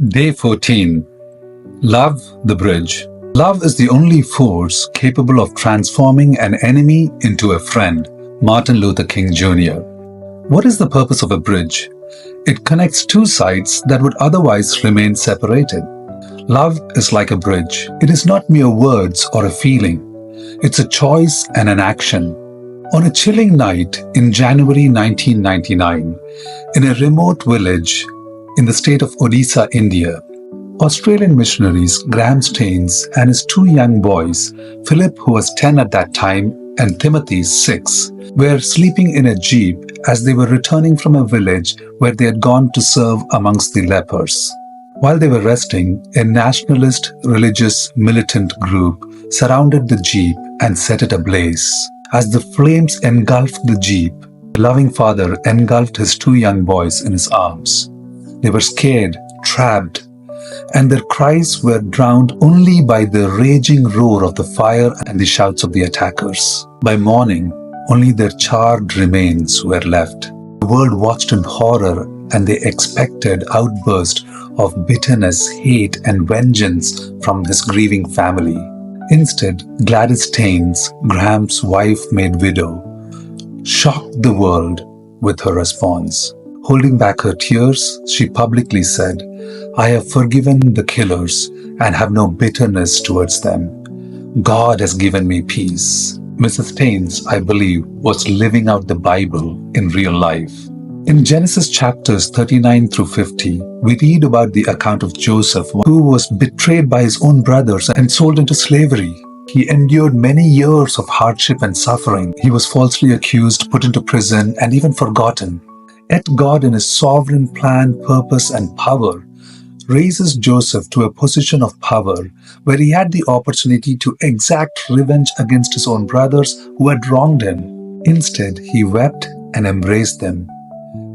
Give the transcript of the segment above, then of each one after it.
Day 14. Love the Bridge. Love is the only force capable of transforming an enemy into a friend. Martin Luther King Jr. What is the purpose of a bridge? It connects two sides that would otherwise remain separated. Love is like a bridge. It is not mere words or a feeling. It's a choice and an action. On a chilling night in January 1999, in a remote village in the state of Odisha, India, Australian missionaries Graham Staines and his two young boys, Philip, who was 10 at that time, and Timothy, 6, were sleeping in a jeep as they were returning from a village where they had gone to serve amongst the lepers. While they were resting, a nationalist, religious, militant group surrounded the jeep and set it ablaze. As the flames engulfed the jeep, the loving father engulfed his two young boys in his arms. They were scared, trapped, and their cries were drowned only by the raging roar of the fire and the shouts of the attackers. By morning, only their charred remains were left. The world watched in horror, and they expected outbursts of bitterness, hate, and vengeance from his grieving family. Instead, Gladys Staines, Graham's wife-made widow, shocked the world with her response. Holding back her tears, she publicly said, "I have forgiven the killers and have no bitterness towards them. God has given me peace." Mrs. Staines, I believe, was living out the Bible in real life. In Genesis chapters 39 through 50, we read about the account of Joseph, who was betrayed by his own brothers and sold into slavery. He endured many years of hardship and suffering. He was falsely accused, put into prison, and even forgotten. Yet God, in his sovereign plan, purpose, and power, raises Joseph to a position of power where he had the opportunity to exact revenge against his own brothers who had wronged him. Instead, he wept and embraced them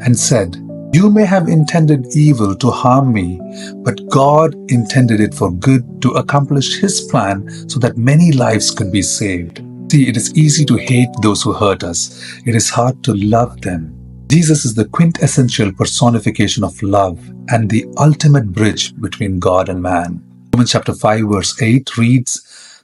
and said, "You may have intended evil to harm me, but God intended it for good to accomplish His plan so that many lives could be saved." See, it is easy to hate those who hurt us. It is hard to love them. Jesus is the quintessential personification of love and the ultimate bridge between God and man. Romans chapter 5 verse 8 reads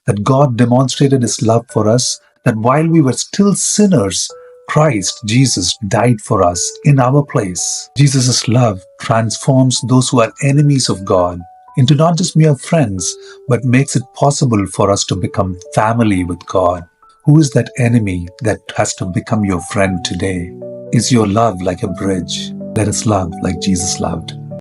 that God demonstrated His love for us, that while we were still sinners, Christ, Jesus, died for us in our place. Jesus' love transforms those who are enemies of God into not just mere friends, but makes it possible for us to become family with God. Who is that enemy that has to become your friend today? Is your love like a bridge? Let us love like Jesus loved.